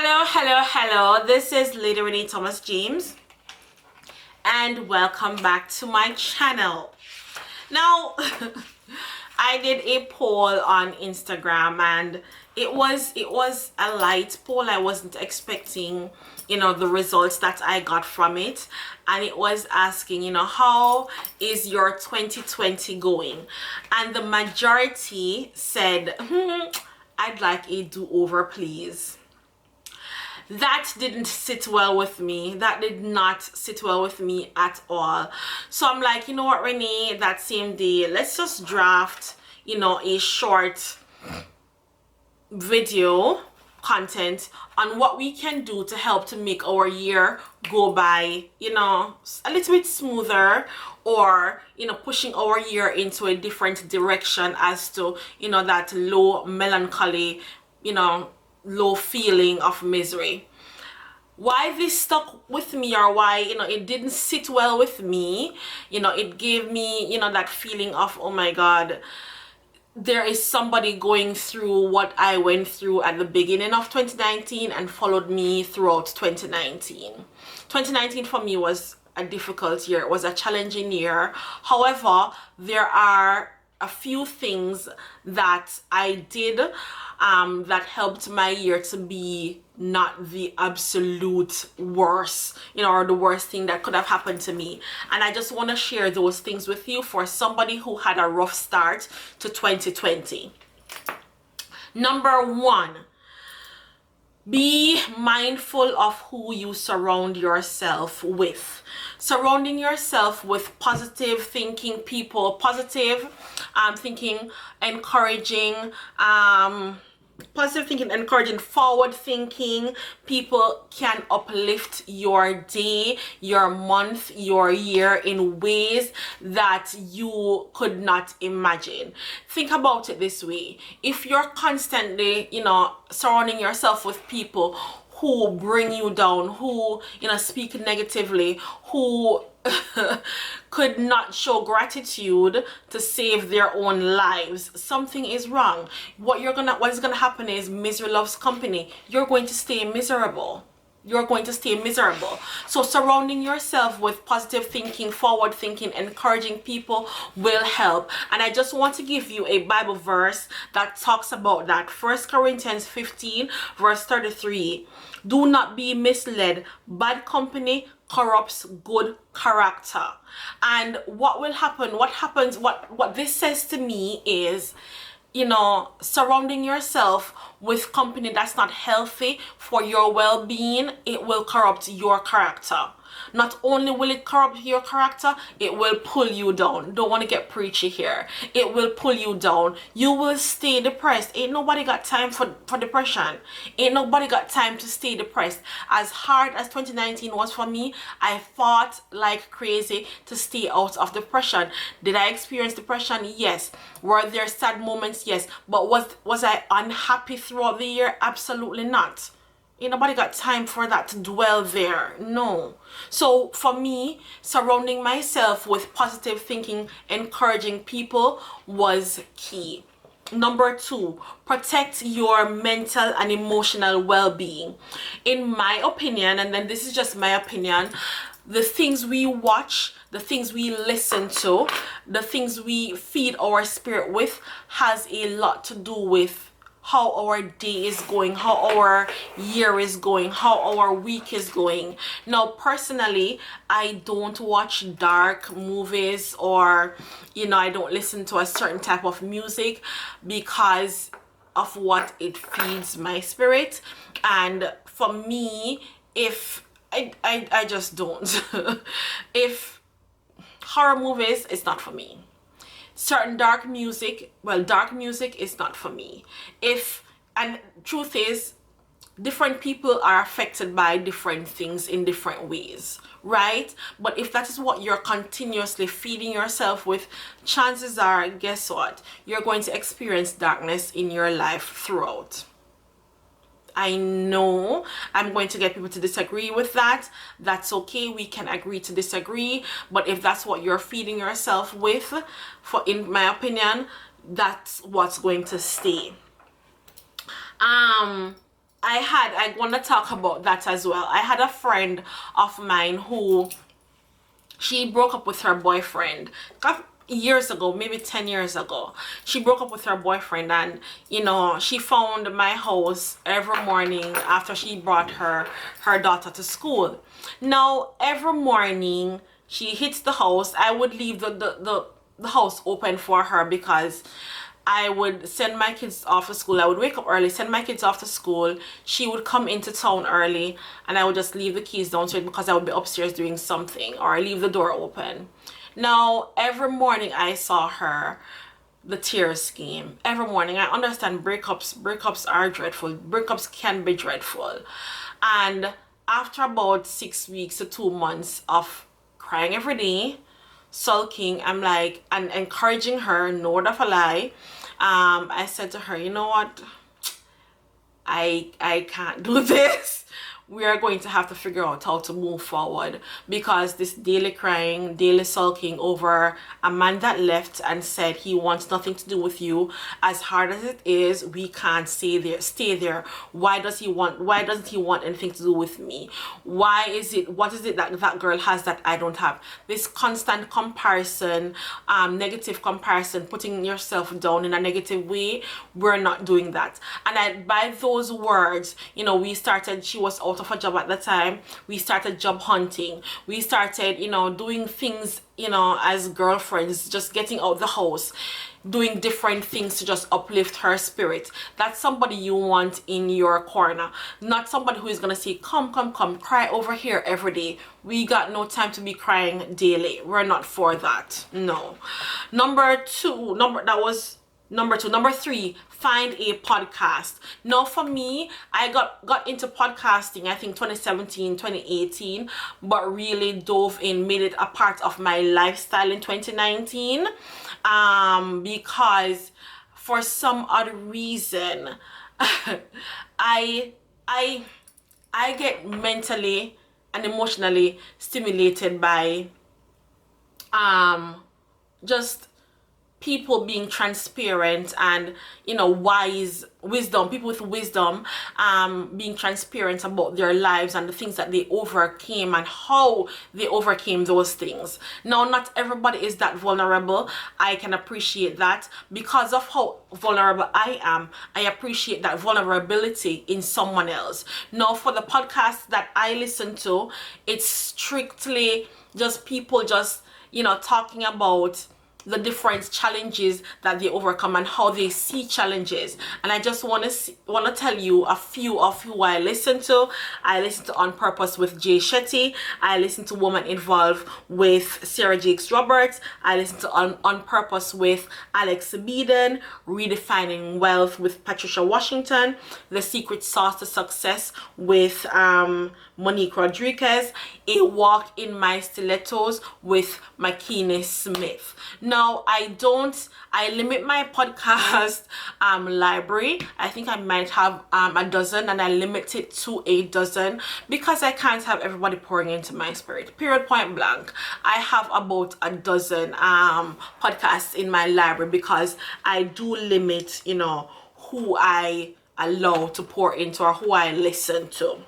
Hello. This is Lady Renee Thomas James, and welcome back to my channel. Now, I did a poll on Instagram, and it was a light poll. I wasn't expecting, the results that I got from it, and it was asking, how is your 2020 going? And the majority said, I'd like a do-over, please. That didn't sit well with me. That did not sit well with me at all. So I'm like, you know what, Renee, that same day, let's just draft, a short video content on what we can do to help to make our year go by, a little bit smoother, or, pushing our year into a different direction as to, that low melancholy, low feeling of misery. Why this stuck with me, or why it didn't sit well with me, it gave me that feeling of, oh my God, there is somebody going through what I went through at the beginning of 2019 and followed me throughout 2019. 2019 for me was a difficult year. It was a challenging year. However, there are a few things that I did that helped my year to be not the absolute worst, or the worst thing that could have happened to me. And I just want to share those things with you for somebody who had a rough start to 2020. Number one, be mindful of who you surround yourself with. Surrounding yourself with positive thinking people, positive thinking, encouraging, forward thinking people can uplift your day, your month, your year in ways that you could not imagine. Think about it this way. If you're constantly, surrounding yourself with people who bring you down, who, speak negatively, who could not show gratitude to save their own lives, something is wrong. What is gonna happen is misery loves company. You're going to stay miserable. So surrounding yourself with positive thinking, forward thinking, encouraging people will help. And I just want to give you a Bible verse that talks about that. 1 Corinthians 15 verse 33. Do not be misled. Bad company corrupts good character. And what this says to me is, surrounding yourself with company that's not healthy for your well-being, it will corrupt your character. Not only will it corrupt your character, it will pull you down. Don't want to get preachy here. It will pull you down. You will stay depressed. Ain't nobody got time for depression. Ain't nobody got time to stay depressed. As hard as 2019 was for me, I fought like crazy to stay out of depression. Did I experience depression? Yes. Were there sad moments? Yes. But was I unhappy throughout the year? Absolutely not. Ain't nobody got time for that to dwell there. No. So for me, surrounding myself with positive thinking, encouraging people was key. Number two, protect your mental and emotional well-being. In my opinion, and then this is just my opinion, the things we watch, the things we listen to, the things we feed our spirit with has a lot to do with how our day is going, how our year is going, how our week is going. Now, personally, I don't watch dark movies, or, I don't listen to a certain type of music because of what it feeds my spirit. And for me, if I just don't. If horror movies, it's not for me. Certain dark music is not for me. And truth is, different people are affected by different things in different ways, right? But if that is what you're continuously feeding yourself with, chances are, guess what? You're going to experience darkness in your life throughout. I know I'm going to get people to disagree with that. That's okay. We can agree to disagree. But if that's what you're feeding yourself with, in my opinion, that's what's going to stay. I want to talk about that as well. I had a friend of mine who she broke up with her boyfriend years ago, maybe 10 years ago. She broke up with her boyfriend, and she found my house every morning after she brought her daughter to school. Now every morning she hits the house. I would leave the house open for her because I would send my kids off to school. I would wake up early, send my kids off to school. She would come into town early, and I would just leave the keys downstairs because I would be upstairs doing something, or I leave the door open. Now, every morning I saw her, the tears came. Every morning. I understand breakups are dreadful. Breakups can be dreadful. And after about 6 weeks to 2 months of crying every day, sulking, I'm like, and encouraging her, no word of a lie, I said to her, you know what, I can't do this. We are going to have to figure out how to move forward, because this daily crying, daily sulking over a man that left and said he wants nothing to do with you, as hard as it is, we can't stay there. Why doesn't he want anything to do with me? What is it that girl has that I don't have? This constant comparison, negative comparison, putting yourself down in a negative way. We're not doing that. And by those words, she was out of a job at the time. We started job hunting. We started, doing things, as girlfriends, just getting out the house, doing different things to just uplift her spirit. That's somebody you want in your corner, not somebody who is gonna say, come, cry over here every day. We got no time to be crying daily. We're not for that. No. Number three, find a podcast. Now for me, I got into podcasting, I think 2017, 2018, but really dove in, made it a part of my lifestyle in 2019, because for some odd reason, I get mentally and emotionally stimulated by just people being transparent and people with wisdom, being transparent about their lives and the things that they overcame and how they overcame those things. Now, not everybody is that vulnerable. I can appreciate that. Because of how vulnerable I am, I appreciate that vulnerability in someone else. Now, for the podcast that I listen to, it's strictly just people talking about the different challenges that they overcome and how they see challenges. And I just want to tell you a few of who I listen to. I listen to On Purpose with Jay Shetty. I listen to Woman Involved with Sarah Jakes Roberts. I listen to On Purpose with Alex Beeden. Redefining Wealth with Patricia Washington. The Secret Sauce to Success with Monique Rodriguez. A Walk in My Stilettos with Makini Smith. Now, I limit my podcast library. I think I might have a dozen, and I limit it to a dozen because I can't have everybody pouring into my spirit. Period, point blank. I have about a dozen podcasts in my library because I do limit, who I allow to pour into or who I listen to.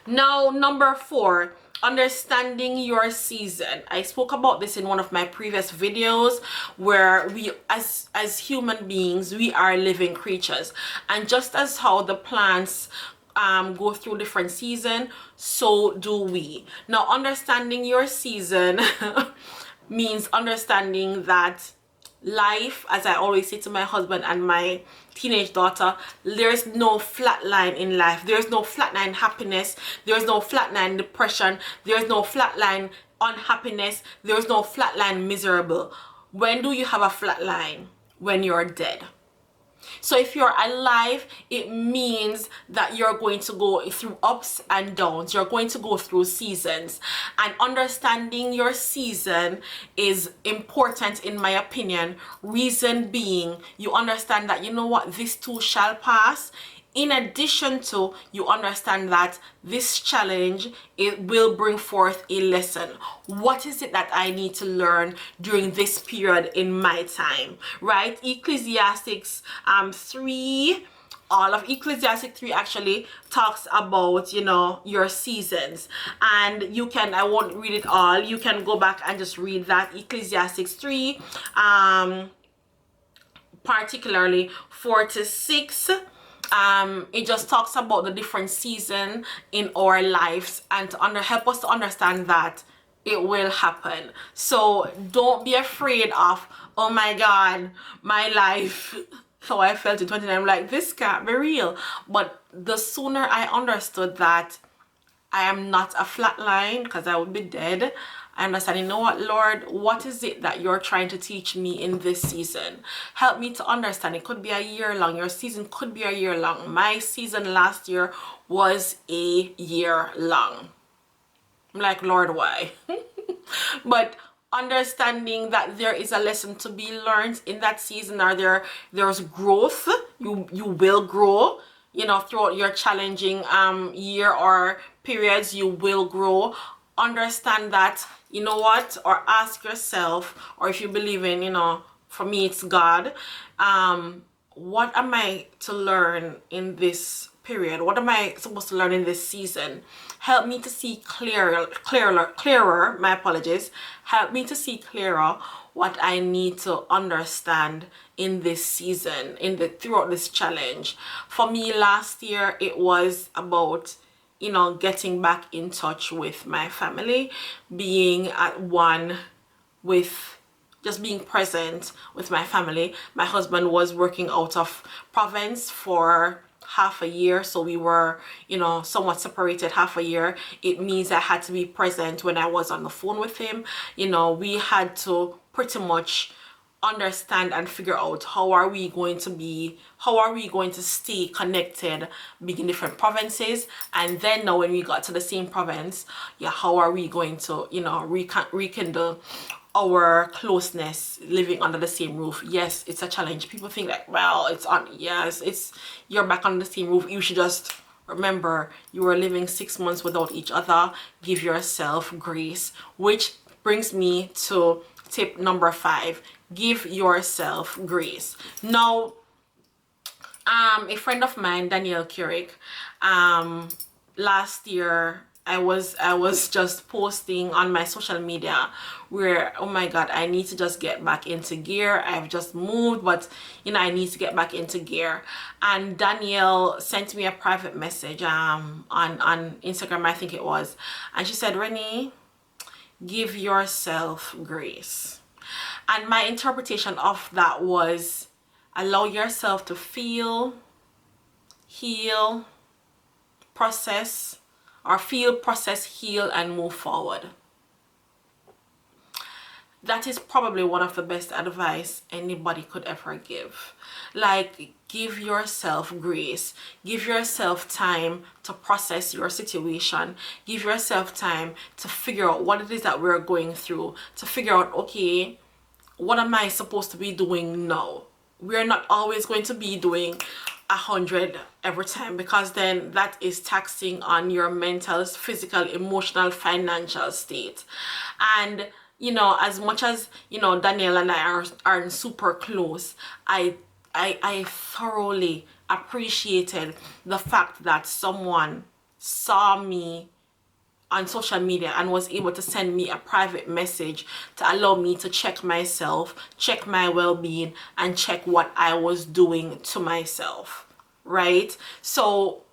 Now, number 4, understanding your season. I spoke about this in one of my previous videos, where we as human beings, we are living creatures, and just as how the plants go through different seasons, so do we. Now, understanding your season means understanding that life, as I always say to my husband and my teenage daughter, there's no flat line in life. There's no flat line happiness. There's no flat line depression. There's no flat line unhappiness. There's no flat line miserable. When do you have a flat line? When you're dead. So if you're alive, it means that you're going to go through ups and downs. You're going to go through seasons. And understanding your season is important, in my opinion. Reason being, you understand that, this too shall pass. In addition to, you understand that this challenge, it will bring forth a lesson. What is it that I need to learn during this period in my time, right? Ecclesiastes 3 all of Ecclesiastic 3 actually talks about, you know, your seasons. And you can, I won't read it all, you can go back and just read that Ecclesiastic 3, particularly 4 to 6. It just talks about the different season in our lives, and to help us to understand that it will happen. So don't be afraid of, oh my God, my life, so I felt in 29, I'm like, this can't be real. But the sooner I understood that I am not a flat line, because I would be dead, I understand, you know what, Lord, what is it that you're trying to teach me in this season? Help me to understand. It could be a year long. Your season could be a year long. My season last year was a year long. I'm like, Lord, why? But understanding that there is a lesson to be learned in that season, or there's growth. You will grow, you know, throughout your challenging year or periods. You will grow. Understand that, you know what, or ask yourself, or if you believe in, you know, for me it's God, what am I to learn in this period? What am I supposed to learn in this season? Help me to see clearer, my apologies. Help me to see clearer what I need to understand in this season, throughout this challenge. For me last year, it was about, you know, getting back in touch with my family, being at one with, just being present with my family. My husband was working out of province for half a year, so we were, you know, somewhat separated half a year. It means I had to be present when I was on the phone with him. You know, we had to pretty much understand and figure out how are we going to stay connected, being in different provinces. And then now when we got to the same province, yeah, how are we going to, you know, rekindle our closeness living under the same roof? Yes, it's a challenge. People think like, well, it's you're back under the same roof, you should just remember you were living 6 months without each other. Give yourself grace, which brings me to tip number 5. Give yourself grace. Now, a friend of mine, Danielle Keurig, last year I was just posting on my social media where, oh my God, I need to just get back into gear. I've just moved, but you know, I need to get back into gear. And Danielle sent me a private message on Instagram, I think it was, and she said, Renee, give yourself grace. And my interpretation of that was, allow yourself to feel, heal, process, heal, and move forward. That is probably one of the best advice anybody could ever give. Like, give yourself grace. Give yourself time to process your situation. Give yourself time to figure out what it is that we're going through. To figure out, okay, what am I supposed to be doing now? We're not always going to be doing 100 every time, because then that is taxing on your mental, physical, emotional, financial state. And you know, as much as, you know, Danielle and I are super close, I thoroughly appreciated the fact that someone saw me on social media and was able to send me a private message to allow me to check myself, check my well-being, and check what I was doing to myself, right? So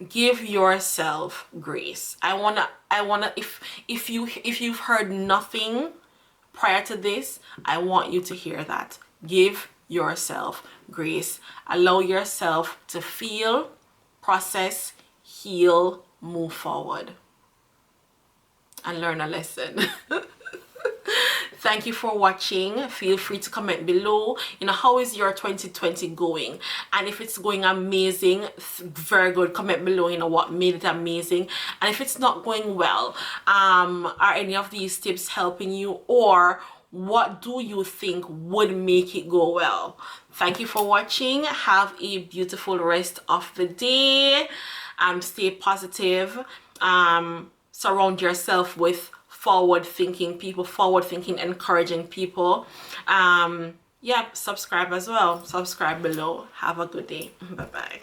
give yourself grace. I wanna if you've heard nothing prior to this, I want you to hear that. Give yourself grace. Allow yourself to feel, process, heal, move forward, and learn a lesson. Thank you for watching. Feel free to comment below, you know, how is your 2020 going? And if it's going amazing, very good, comment below, you know, what made it amazing. And if it's not going well, are any of these tips helping you, or what do you think would make it go well? Thank you for watching. Have a beautiful rest of the day. Stay positive. Surround yourself with forward-thinking people, encouraging people. yeah, subscribe as well. Subscribe below. Have a good day. Bye bye.